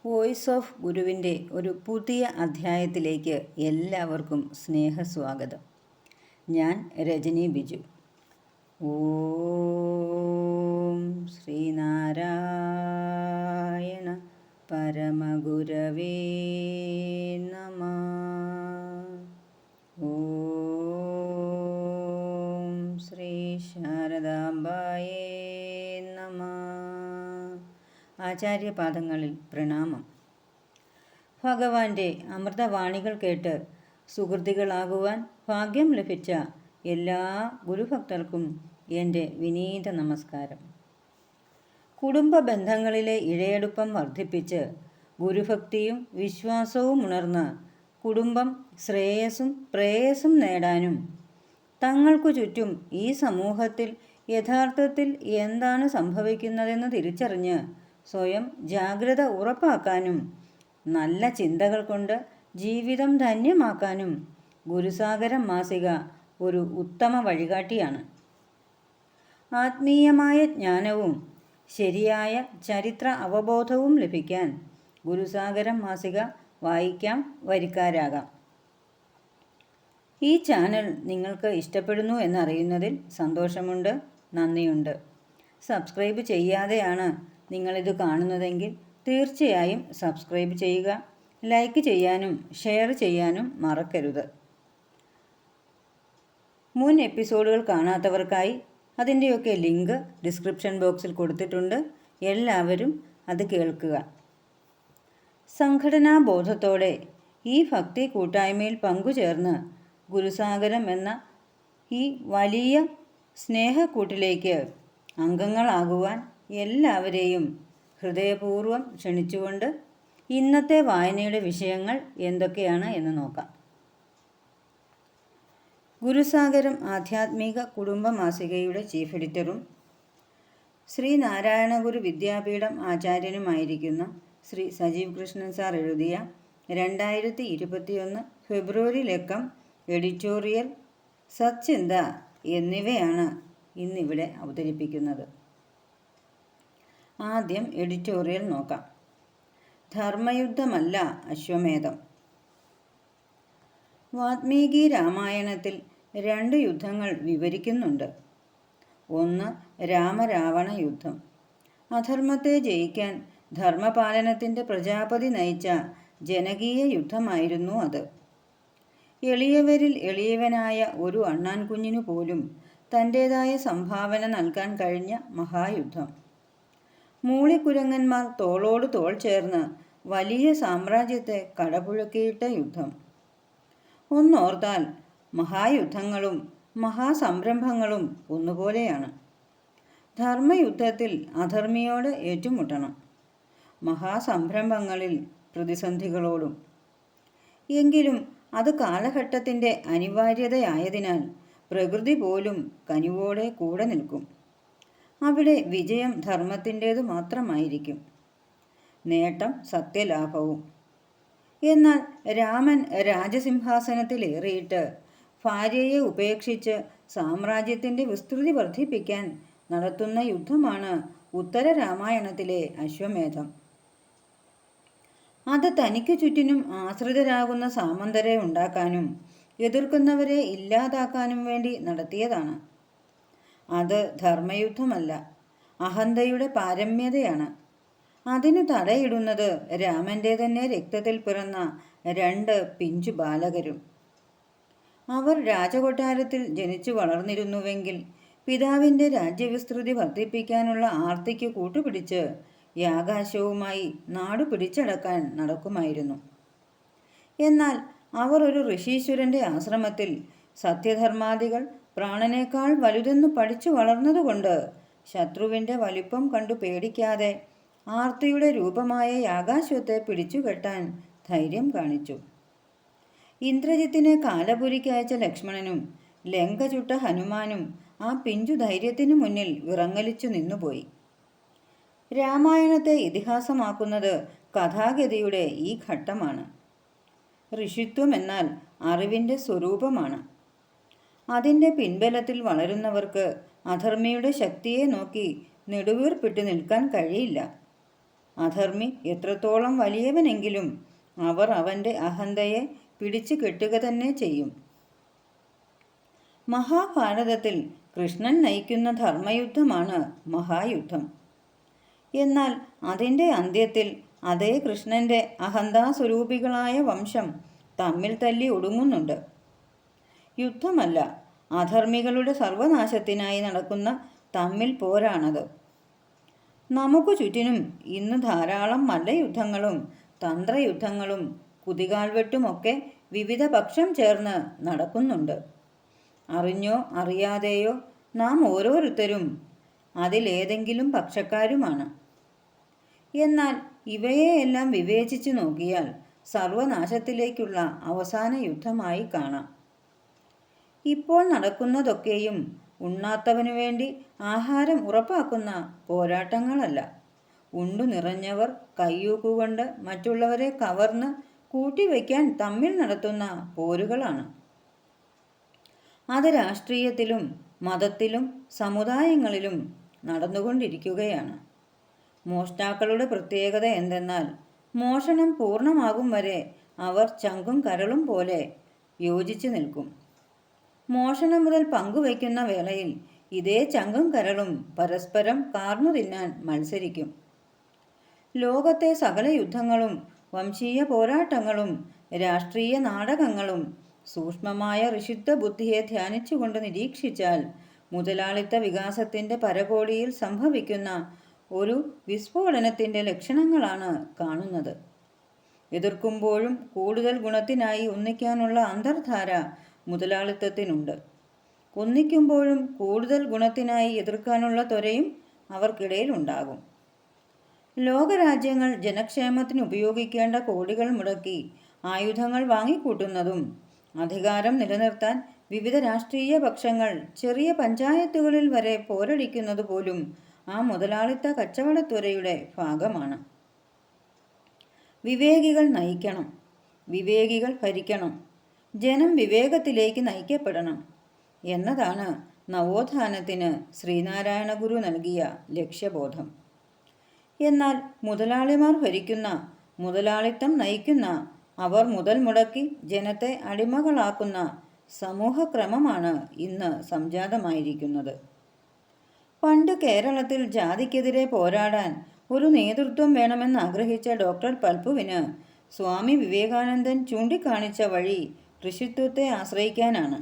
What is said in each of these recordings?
Voice of ഗുരുവിൻ്റെ ഒരു പുതിയ അധ്യായത്തിലേക്ക് എല്ലാവർക്കും സ്നേഹസ്വാഗതം. ഞാൻ രജനി ബിജു. ഓം ശ്രീനാരായണ പരമഗുരവേ നമഃ. ഓം ശ്രീ ശാരദാംബായേ നമഃ. ആചാര്യപാദങ്ങളിൽ പ്രണാമം. ഭഗവാന്റെ അമൃതവാണികൾ കേട്ട് സുഹൃത്തികളാകുവാൻ ഭാഗ്യം ലഭിച്ച എല്ലാ ഗുരുഭക്തർക്കും എൻ്റെ വിനീത നമസ്കാരം. കുടുംബ ബന്ധങ്ങളിലെ ഇഴയടുപ്പം വർദ്ധിപ്പിച്ച് ഗുരുഭക്തിയും വിശ്വാസവും ഉണർന്ന് കുടുംബം ശ്രേയസ്സും പ്രേയസ്സും നേടാനും തങ്ങൾക്കു ചുറ്റും ഈ സമൂഹത്തിൽ യഥാർത്ഥത്തിൽ എന്താണ് സംഭവിക്കുന്നതെന്ന് തിരിച്ചറിഞ്ഞ് സ്വയം ജാഗ്രത ഉറപ്പാക്കാനും നല്ല ചിന്തകൾ കൊണ്ട് ജീവിതം ധന്യമാക്കാനും ഗുരുസാഗരം മാസിക ഒരു ഉത്തമ വഴികാട്ടിയാണ്. ആത്മീയമായ ജ്ഞാനവും ശരിയായ ചരിത്ര അവബോധവും ലഭിക്കാൻ ഗുരുസാഗരം മാസിക വായിക്കാം, വരിക്കാരാകാം. ഈ ചാനൽ നിങ്ങൾക്ക് ഇഷ്ടപ്പെടുന്നു എന്നറിയുന്നതിൽ സന്തോഷമുണ്ട്, നന്ദിയുണ്ട്. സബ്സ്ക്രൈബ് ചെയ്യാതെയാണ് നിങ്ങളിത് കാണുന്നതെങ്കിൽ തീർച്ചയായും സബ്സ്ക്രൈബ് ചെയ്യുക. ലൈക്ക് ചെയ്യാനും ഷെയർ ചെയ്യാനും മറക്കരുത്. മുൻ എപ്പിസോഡുകൾ കാണാത്തവർക്കായി അതിൻ്റെയൊക്കെ ലിങ്ക് ഡിസ്ക്രിപ്ഷൻ ബോക്സിൽ കൊടുത്തിട്ടുണ്ട്. എല്ലാവരും അത് കേൾക്കുക. സംഘടനാബോധത്തോടെ ഈ ഭക്തി കൂട്ടായ്മയിൽ പങ്കുചേർന്ന് ഗുരുസാഗരം എന്ന ഈ വലിയ സ്നേഹക്കൂട്ടിലേക്ക് അംഗങ്ങളാകുവാൻ എല്ലാവരെയും ഹൃദയപൂർവ്വം ക്ഷണിച്ചുകൊണ്ട് ഇന്നത്തെ വായനയുടെ വിഷയങ്ങൾ എന്തൊക്കെയാണ് എന്ന് നോക്കാം. ഗുരുസാഗരം ആധ്യാത്മിക കുടുംബ മാസികയുടെ ചീഫ് എഡിറ്ററും ശ്രീനാരായണ ഗുരു വിദ്യാപീഠം ആചാര്യനുമായിരിക്കുന്ന ശ്രീ സജീവ് കൃഷ്ണൻ സാർ എഴുതിയ 2021 ഫെബ്രുവരി ലക്കം എഡിറ്റോറിയൽ, സച്ചിന്ത എന്നിവയാണ് ഇന്നിവിടെ അവതരിപ്പിക്കുന്നത്. ആദ്യം എഡിറ്റോറിയൽ നോക്കാം. ധർമ്മയുദ്ധമല്ല അശ്വമേധം. വാൽമീകി രാമായണത്തിൽ 2 യുദ്ധങ്ങൾ വിവരിക്കുന്നുണ്ട്. ഒന്ന് രാമരാവണ യുദ്ധം. അധർമ്മത്തെ ജയിക്കാൻ ധർമ്മപാലനത്തിൻ്റെ പ്രജാപതി നയിച്ച ജനകീയ യുദ്ധമായിരുന്നു അത്. എളിയവരിൽ എളിയവനായ ഒരു അണ്ണാൻ കുഞ്ഞിനു പോലും തൻ്റേതായ സംഭാവന നൽകാൻ കഴിഞ്ഞ മഹായുദ്ധം. മൂളിക്കുരങ്ങന്മാർ തോളോട് തോൾ ചേർന്ന് വലിയ സാമ്രാജ്യത്തെ കടപുഴക്കിയിട്ട യുദ്ധം. ഒന്നോർത്താൽ മഹായുദ്ധങ്ങളും മഹാസംരംഭങ്ങളും ഒന്നുപോലെയാണ്. ധർമ്മയുദ്ധത്തിൽ അധർമ്മിയോട് ഏറ്റുമുട്ടണം, മഹാസംരംഭങ്ങളിൽ പ്രതിസന്ധികളോടും. എങ്കിലും അത് കാലഘട്ടത്തിൻ്റെ അനിവാര്യതയായതിനാൽ പ്രകൃതി പോലും കനിവോടെ കൂടെ നിൽക്കും. അവിടെ വിജയം ധർമ്മത്തിൻ്റേതു മാത്രമായിരിക്കും, നേട്ടം സത്യലാഭവും. എന്നാൽ രാമൻ രാജസിംഹാസനത്തിലേറിയിട്ട് ഭാര്യയെ ഉപേക്ഷിച്ച് സാമ്രാജ്യത്തിൻ്റെ വിസ്തൃതി വർദ്ധിപ്പിക്കാൻ നടത്തുന്ന യുദ്ധമാണ് ഉത്തര രാമായണത്തിലെ അശ്വമേധം. അത് തനിക്കു ചുറ്റിനും ആശ്രിതരാകുന്ന സാമന്തരെ ഉണ്ടാക്കാനും എതിർക്കുന്നവരെ ഇല്ലാതാക്കാനും വേണ്ടി നടത്തിയതാണ്. അത് ധർമ്മയുദ്ധമല്ല, അഹന്തയുടെ പാരമ്യതയാണ്. അതിനു തടയിടുന്നത് രാമൻ്റെ തന്നെ രക്തത്തിൽ പിറന്ന 2 പിഞ്ചു ബാലകരും. അവർ രാജകൊട്ടാരത്തിൽ ജനിച്ചു വളർന്നിരുന്നുവെങ്കിൽ പിതാവിൻ്റെ രാജ്യവിസ്തൃതി വർദ്ധിപ്പിക്കാനുള്ള ആർത്തിക്ക് കൂട്ടുപിടിച്ച് യാഗാശവുമായി നാടു പിടിച്ചടക്കാൻ നടക്കുമായിരുന്നു. എന്നാൽ അവർ ഒരു ഋഷീശ്വരൻ്റെ ആശ്രമത്തിൽ സത്യധർമാദികൾ പ്രാണനേക്കാൾ വലുതെന്ന് പഠിച്ചു വളർന്നതുകൊണ്ട് ശത്രുവിൻ്റെ വലിപ്പം കണ്ടു പേടിക്കാതെ ആർത്തിയുടെ രൂപമായ യാഗാശ്വത്തെ പിടിച്ചുകെട്ടാൻ ധൈര്യം കാണിച്ചു. ഇന്ദ്രജിത്തിനെ കാലപുരിക്കയച്ച ലക്ഷ്മണനും ലങ്ക ചുട്ട ഹനുമാനും ആ പിഞ്ചു ധൈര്യത്തിനു മുന്നിൽ വിറങ്ങലിച്ചു നിന്നുപോയി. രാമായണത്തെ ഇതിഹാസമാക്കുന്നത് കഥാഗതിയുടെ ഈ ഘട്ടമാണ്. ഋഷിത്വം എന്നാൽ അറിവിൻ്റെ സ്വരൂപമാണ്. അതിൻ്റെ പിൻബലത്തിൽ വളരുന്നവർക്ക് അധർമ്മിയുടെ ശക്തിയെ നോക്കി നെടുവീർപ്പിട്ട് നിൽക്കാൻ കഴിയില്ല. അധർമ്മി എത്രത്തോളം വലിയവനെങ്കിലും അവർ അവൻ്റെ അഹന്തയെ പിടിച്ചു കെട്ടുക തന്നെ ചെയ്യും. മഹാഭാരതത്തിൽ കൃഷ്ണൻ നയിക്കുന്ന ധർമ്മയുദ്ധമാണ് മഹായുദ്ധം. എന്നാൽ അതിൻ്റെ അന്ത്യത്തിൽ അതേ കൃഷ്ണൻ്റെ അഹന്താസ്വരൂപികളായ വംശം തമ്മിൽ തല്ലി ഒടുങ്ങുന്നുണ്ട്. യുദ്ധമല്ല, അധർമ്മികളുടെ സർവനാശത്തിനായി നടക്കുന്ന തമ്മിൽ പോരാണത്. നമുക്ക് ചുറ്റിനും ഇന്ന് ധാരാളം മല്ലയുദ്ധങ്ങളും തന്ത്രയുദ്ധങ്ങളും കുതികാൽവെട്ടുമൊക്കെ വിവിധ പക്ഷം ചേർന്ന് നടക്കുന്നുണ്ട്. അറിഞ്ഞോ അറിയാതെയോ നാം ഓരോരുത്തരും അതിലേതെങ്കിലും പക്ഷക്കാരുമാണ്. എന്നാൽ ഇവയെയെല്ലാം വിവേചിച്ചു നോക്കിയാൽ സർവനാശത്തിലേക്കുള്ള അവസാന യുദ്ധമായി കാണാം. ഇപ്പോൾ നടക്കുന്നതൊക്കെയും ഉണ്ണാത്തവനു വേണ്ടി ആഹാരം ഉറപ്പാക്കുന്ന പോരാട്ടങ്ങളല്ല. ഉണ്ടു നിറഞ്ഞവർ കയ്യൂക്കുകൊണ്ട് മറ്റുള്ളവരെ കവർന്ന് കൂട്ടിവയ്ക്കാൻ തമ്മിൽ നടത്തുന്ന പോരുകളാണ്. അത് രാഷ്ട്രീയത്തിലും മതത്തിലും സമുദായങ്ങളിലും നടന്നുകൊണ്ടിരിക്കുകയാണ്. മോഷ്ടാക്കളുടെ പ്രത്യേകത എന്തെന്നാൽ മോഷണം പൂർണ്ണമാകും വരെ അവർ ചങ്കും കരളും പോലെ യോജിച്ചു നിൽക്കും. മോഷണം മുതൽ പങ്കുവയ്ക്കുന്ന വേളയിൽ ഇതേ ചങ്കും കരളും പരസ്പരം കാർന്നു തിന്നാൻ മത്സരിക്കും. ലോകത്തെ സകല യുദ്ധങ്ങളും വംശീയ പോരാട്ടങ്ങളും രാഷ്ട്രീയ നാടകങ്ങളും സൂക്ഷ്മമായ ഋഷിത്വ ബുദ്ധിയെ ധ്യാനിച്ചുകൊണ്ട് നിരീക്ഷിച്ചാൽ മുതലാളിത്ത വികാസത്തിൻ്റെ പരകോടിയിൽ സംഭവിക്കുന്ന ഒരു വിസ്ഫോടനത്തിൻ്റെ ലക്ഷണങ്ങളാണ് കാണുന്നത്. എതിർക്കുമ്പോഴും കൂടുതൽ ഗുണത്തിനായി ഒന്നിക്കാനുള്ള അന്തർധാര മുതലാളിത്തത്തിനുണ്ട്. ഒന്നിക്കുമ്പോഴും കൂടുതൽ ഗുണത്തിനായി എതിർക്കാനുള്ള ത്വരയും അവർക്കിടയിലുണ്ടാകും. ലോകരാജ്യങ്ങൾ ജനക്ഷേമത്തിന് ഉപയോഗിക്കേണ്ട കോടികൾ മുടക്കി ആയുധങ്ങൾ വാങ്ങിക്കൂട്ടുന്നതും അധികാരം നിലനിർത്താൻ വിവിധ രാഷ്ട്രീയ പക്ഷങ്ങൾ ചെറിയ പഞ്ചായത്തുകളിൽ വരെ പോരടിക്കുന്നത് പോലും ആ മുതലാളിത്ത കച്ചവടത്വരയുടെ ഭാഗമാണ്. വിവേകികൾ നയിക്കണം, വിവേകികൾ ഭരിക്കണം, ജനം വിവേകത്തിലേക്ക് നയിക്കപ്പെടണം എന്നതാണ് നവോത്ഥാനത്തിന് ശ്രീനാരായണ ഗുരു നൽകിയ ലക്ഷ്യബോധം. എന്നാൽ മുതലാളിമാർ ഭരിക്കുന്ന, മുതലാളിത്തം നയിക്കുന്ന, അവർ മുതൽ മുടക്കി ജനത്തെ അടിമകളാക്കുന്ന സമൂഹക്രമമാണ് ഇന്ന് സംജാതമായിരിക്കുന്നത്. പണ്ട് കേരളത്തിൽ ജാതിക്കെതിരെ പോരാടാൻ ഒരു നേതൃത്വം വേണമെന്ന് ആഗ്രഹിച്ച ഡോക്ടർ പൽപ്പുവിന് സ്വാമി വിവേകാനന്ദൻ ചൂണ്ടിക്കാണിച്ച വഴി ഋഷിത്വത്തെ ആശ്രയിക്കാനാണ്.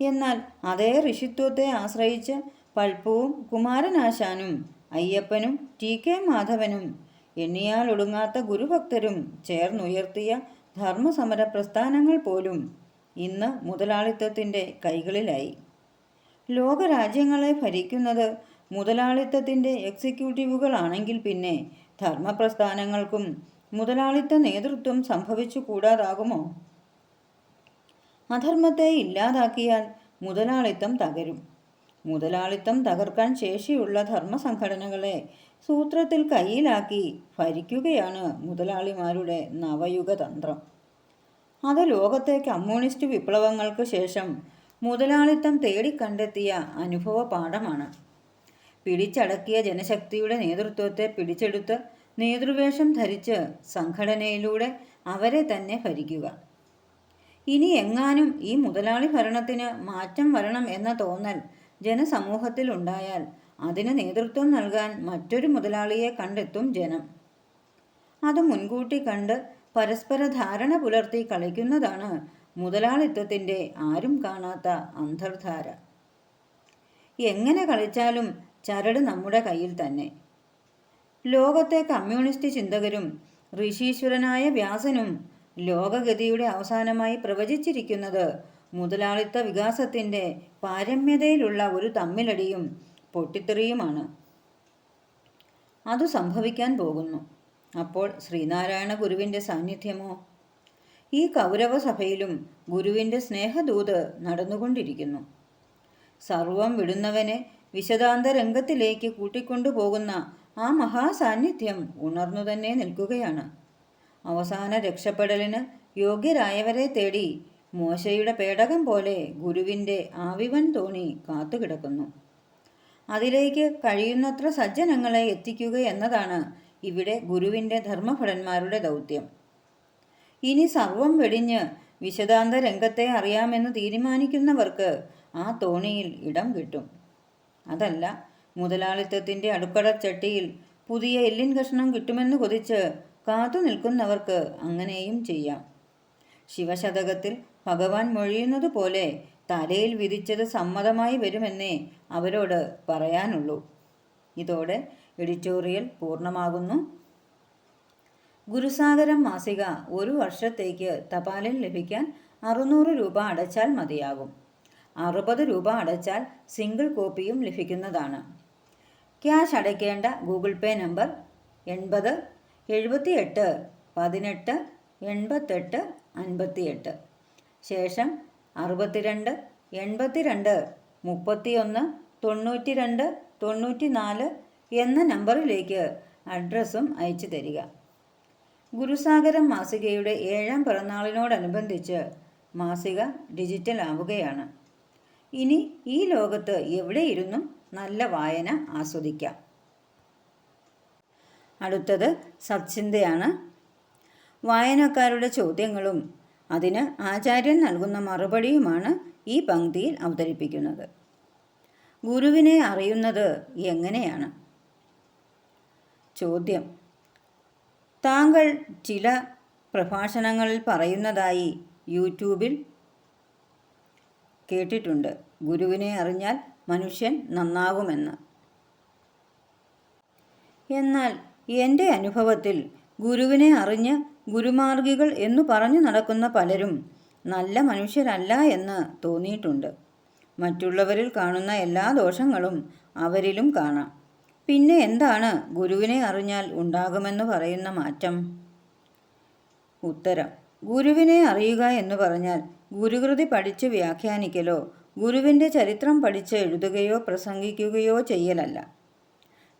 എന്നാൽ അതേ ഋഷിത്വത്തെ ആശ്രയിച്ച് പൽപ്പുവും കുമാരനാശാനും അയ്യപ്പനും ടി.കെ. മാധവനും എണ്ണിയാൽ ഒടുങ്ങാത്ത ഗുരുഭക്തരും ചേർന്നുയർത്തിയ ധർമ്മസമര പ്രസ്ഥാനങ്ങൾ പോലും ഇന്ന് മുതലാളിത്തത്തിൻ്റെ കൈകളിലായി. ലോകരാജ്യങ്ങളെ ഭരിക്കുന്നത് മുതലാളിത്തത്തിൻ്റെ എക്സിക്യൂട്ടീവുകളാണെങ്കിൽ പിന്നെ ധർമ്മപ്രസ്ഥാനങ്ങൾക്കും മുതലാളിത്ത നേതൃത്വം സംഭവിച്ചു കൂടാതാകുമോ? അധർമ്മത്തെ ഇല്ലാതാക്കിയാൽ മുതലാളിത്തം തകരും. മുതലാളിത്തം തകർക്കാൻ ശേഷിയുള്ള ധർമ്മസംഘടനകളെ സൂത്രത്തിൽ കയ്യിലാക്കി ഭരിക്കുകയാണ് മുതലാളിമാരുടെ നവയുഗതന്ത്രം. അത് ലോകത്തെ കമ്മ്യൂണിസ്റ്റ് വിപ്ലവങ്ങൾക്ക് ശേഷം മുതലാളിത്തം തേടിക്കണ്ടെത്തിയ അനുഭവ പാഠമാണ്. പിടിച്ചടക്കിയ ജനശക്തിയുടെ നേതൃത്വത്തെ പിടിച്ചെടുത്ത് നേതൃവേഷം ധരിച്ച് സംഘടനയിലൂടെ അവരെ തന്നെ ഭരിക്കുക. ഇനി എങ്ങാനും ഈ മുതലാളി ഭരണത്തിന് മാറ്റം വരണം എന്ന തോന്നൽ ജനസമൂഹത്തിൽ ഉണ്ടായാൽ അതിന് നേതൃത്വം നൽകാൻ മറ്റൊരു മുതലാളിയെ കണ്ടെത്തും ജനം. അത് മുൻകൂട്ടി കണ്ട് പരസ്പര ധാരണ പുലർത്തി കളിക്കുന്നതാണ് മുതലാളിത്തത്തിൻ്റെ ആരും കാണാത്ത അന്തർധാര. എങ്ങനെ കളിച്ചാലും ചരട് നമ്മുടെ കയ്യിൽ തന്നെ. ലോകത്തെ കമ്മ്യൂണിസ്റ്റ് ചിന്തകരും ഋഷീശ്വരനായ വ്യാസനും ലോകഗതിയുടെ അവസാനമായി പ്രവചിച്ചിരിക്കുന്നത് മുതലാളിത്ത വികാസത്തിൻ്റെ പാരമ്യതയിലുള്ള ഒരു തമ്മിലടിയും പൊട്ടിത്തെറിയുമാണ്. അത് സംഭവിക്കാൻ പോകുന്നു. അപ്പോൾ ശ്രീനാരായണ ഗുരുവിൻ്റെ സാന്നിധ്യമോ? ഈ കൗരവസഭയിലും ഗുരുവിൻ്റെ സ്നേഹദൂത് നടന്നുകൊണ്ടിരിക്കുന്നു. സർവം വിടുന്നവനെ വിശദാന്ത രംഗത്തിലേക്ക് കൂട്ടിക്കൊണ്ടുപോകുന്ന ആ മഹാസാന്നിധ്യം ഉണർന്നു തന്നെ നിൽക്കുകയാണ്. അവസാന രക്ഷപ്പെടലിന് യോഗ്യരായവരെ തേടി മോശയുടെ പേടകം പോലെ ഗുരുവിൻ്റെ ആവിവൻ തോണി കാത്തുകിടക്കുന്നു. അതിലേക്ക് കഴിയുന്നത്ര സജ്ജനങ്ങളെ എത്തിക്കുക എന്നതാണ് ഇവിടെ ഗുരുവിൻ്റെ ധർമ്മഭടന്മാരുടെ ദൗത്യം. ഇനി സർവം വെടിഞ്ഞ് വിശദാന്ത രംഗത്തെ അറിയാമെന്ന് തീരുമാനിക്കുന്നവർക്ക് ആ തോണിയിൽ ഇടം കിട്ടും. അതല്ല, മുതലാളിത്തത്തിൻ്റെ അടുക്കളച്ചട്ടിയിൽ പുതിയ എല്ലിൻ കഷ്ണം കിട്ടുമെന്ന് കൊതിച്ച് കാത്തു നിൽക്കുന്നവർക്ക് അങ്ങനെയും ചെയ്യാം. ശിവശതകത്തിൽ ഭഗവാൻ മൊഴിയുന്നത് പോലെ തലയിൽ വിധിച്ചത് സമ്മതമായി വരുമെന്നേ അവരോട് പറയാനുള്ളൂ. ഇതോടെ എഡിറ്റോറിയൽ പൂർണ്ണമാകുന്നു. ഗുരുസാഗരം മാസിക 1 വർഷത്തേക്ക് തപാലിൽ ലഭിക്കാൻ 600 രൂപ അടച്ചാൽ മതിയാകും. 60 രൂപ അടച്ചാൽ സിംഗിൾ കോപ്പിയും ലഭിക്കുന്നതാണ്. ക്യാഷ് അടയ്ക്കേണ്ട ഗൂഗിൾ പേ നമ്പർ 80 78 18 88 58, ശേഷം 62 82 31 92 94 എന്ന നമ്പറിലേക്ക് അഡ്രസ്സും അയച്ചു തരിക. ഗുരുസാഗരം മാസികയുടെ 7ാം പിറന്നാളിനോടനുബന്ധിച്ച് മാസിക ഡിജിറ്റൽ ആവുകയാണ്. ഇനി ഈ ലോകത്ത് എവിടെയിരുന്നും നല്ല വായന ആസ്വദിക്കാം. അടുത്തത് സത്ചിന്തയാണ്. വായനക്കാരുടെ ചോദ്യങ്ങളും അതിന് ആചാര്യൻ നൽകുന്ന മറുപടിയുമാണ് ഈ പംക്തിയിൽ അവതരിപ്പിക്കുന്നത്. ഗുരുവിനെ അറിയുന്നത് എങ്ങനെയാണ്? ചോദ്യം: താങ്കൾ ചില പ്രഭാഷണങ്ങളിൽ പറയുന്നതായി യൂട്യൂബിൽ കേട്ടിട്ടുണ്ട്, ഗുരുവിനെ അറിഞ്ഞാൽ മനുഷ്യൻ നന്നാകുമെന്ന്. എന്നാൽ എൻ്റെ അനുഭവത്തിൽ ഗുരുവിനെ അറിഞ്ഞ് ഗുരുമാർഗികൾ എന്നു പറഞ്ഞു നടക്കുന്ന പലരും നല്ല മനുഷ്യരല്ല എന്ന് തോന്നിയിട്ടുണ്ട്. മറ്റുള്ളവരിൽ കാണുന്ന എല്ലാ ദോഷങ്ങളും അവരിലും കാണാം. പിന്നെ എന്താണ് ഗുരുവിനെ അറിഞ്ഞാൽ ഉണ്ടാകുമെന്ന് പറയുന്ന മാറ്റം? ഉത്തരം: ഗുരുവിനെ അറിയുക എന്ന് പറഞ്ഞാൽ ഗുരുകൃതി പഠിച്ച് വ്യാഖ്യാനിക്കലോ ഗുരുവിൻ്റെ ചരിത്രം പഠിച്ച് എഴുതുകയോ പ്രസംഗിക്കുകയോ ചെയ്യലല്ല.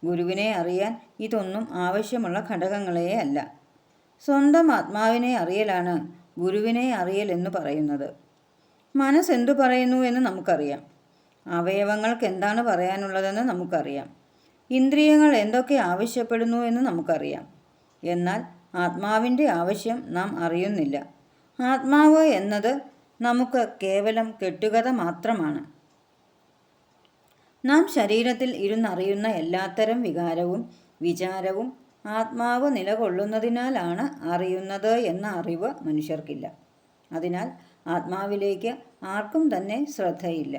ഗുരുവിനെ അറിയാൻ ഇതൊന്നും ആവശ്യമുള്ള ഘടകങ്ങളേ അല്ല. സ്വന്തം ആത്മാവിനെ അറിയലാണ് ഗുരുവിനെ അറിയൽ എന്ന് പറയുന്നത്. മനസ്സെന്തു പറയുന്നു എന്ന് നമുക്കറിയാം. അവയവങ്ങൾക്ക് എന്താണ് പറയാനുള്ളതെന്ന് നമുക്കറിയാം. ഇന്ദ്രിയങ്ങൾ എന്തൊക്കെ ആവശ്യപ്പെടുന്നു എന്ന് നമുക്കറിയാം. എന്നാൽ ആത്മാവിൻ്റെ ആവശ്യം നാം അറിയുന്നില്ല. ആത്മാവ് എന്നത് നമുക്ക് കേവലം കെട്ടുകഥ മാത്രമാണ്. നാം ശരീരത്തിൽ ഇരുന്നറിയുന്ന എല്ലാത്തരം വികാരവും വിചാരവും ആത്മാവ് നിലകൊള്ളുന്നതിനാലാണ് അറിയുന്നത് എന്ന അറിവ് മനുഷ്യർക്കില്ല. അതിനാൽ ആത്മാവിലേക്ക് ആർക്കും തന്നെ ശ്രദ്ധയില്ല.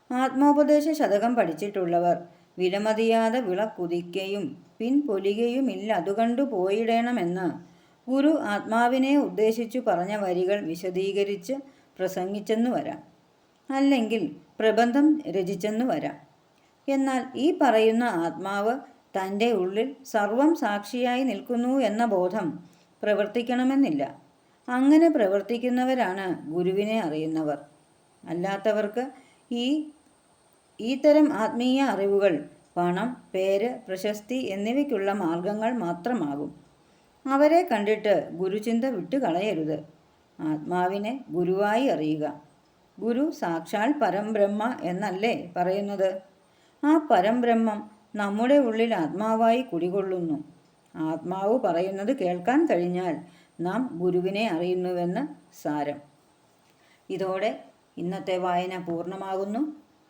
ആത്മോപദേശ ശതകം പഠിച്ചിട്ടുള്ളവർ വിലമതിയാതെ വിളക്കുതിക്കയും പിൻപൊലികയുമില്ല അതുകണ്ടു പോയിടണമെന്ന് ഗുരു ആത്മാവിനെ ഉദ്ദേശിച്ചു പറഞ്ഞ വരികൾ വിശദീകരിച്ച് പ്രസംഗിച്ചെന്നു വരാം, അല്ലെങ്കിൽ പ്രബന്ധം രചിച്ചെന്നു വരാം. എന്നാൽ ഈ പറയുന്ന ആത്മാവ് തൻ്റെ ഉള്ളിൽ സർവം സാക്ഷിയായി നിൽക്കുന്നു എന്ന ബോധം പ്രവർത്തിക്കണമെന്നില്ല. അങ്ങനെ പ്രവർത്തിക്കുന്നവരാണ് ഗുരുവിനെ അറിയുന്നവർ. അല്ലാത്തവർക്ക് ഈ തരം ആത്മീയ അറിവുകൾ പണം, പേര്, പ്രശസ്തി എന്നിവയ്ക്കുള്ള മാർഗങ്ങൾ മാത്രമാകും. അവരെ കണ്ടിട്ട് ഗുരുചിന്ത വിട്ടുകളയരുത്. ആത്മാവിനെ ഗുരുവായി അറിയുക. ഗുരു സാക്ഷാൽ പരംബ്രഹ്മ എന്നല്ലേ പറയുന്നത്? ആ പരംബ്രഹ്മം നമ്മുടെ ഉള്ളിൽ ആത്മാവായി കുടികൊള്ളുന്നു. ആത്മാവ് പറയുന്നത് കേൾക്കാൻ കഴിഞ്ഞാൽ നാം ഗുരുവിനെ അറിയുന്നുവെന്ന് സാരം. ഇതോടെ ഇന്നത്തെ വായന പൂർണ്ണമാകുന്നു.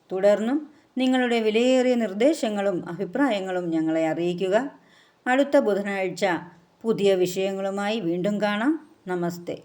തുടർന്നും നിങ്ങളുടെ വിലയേറിയ നിർദ്ദേശങ്ങളും അഭിപ്രായങ്ങളും ഞങ്ങളെ അറിയിക്കുക. അടുത്ത ബുധനാഴ്ച പുതിയ വിഷയങ്ങളുമായി വീണ്ടും കാണാം. നമസ്തേ.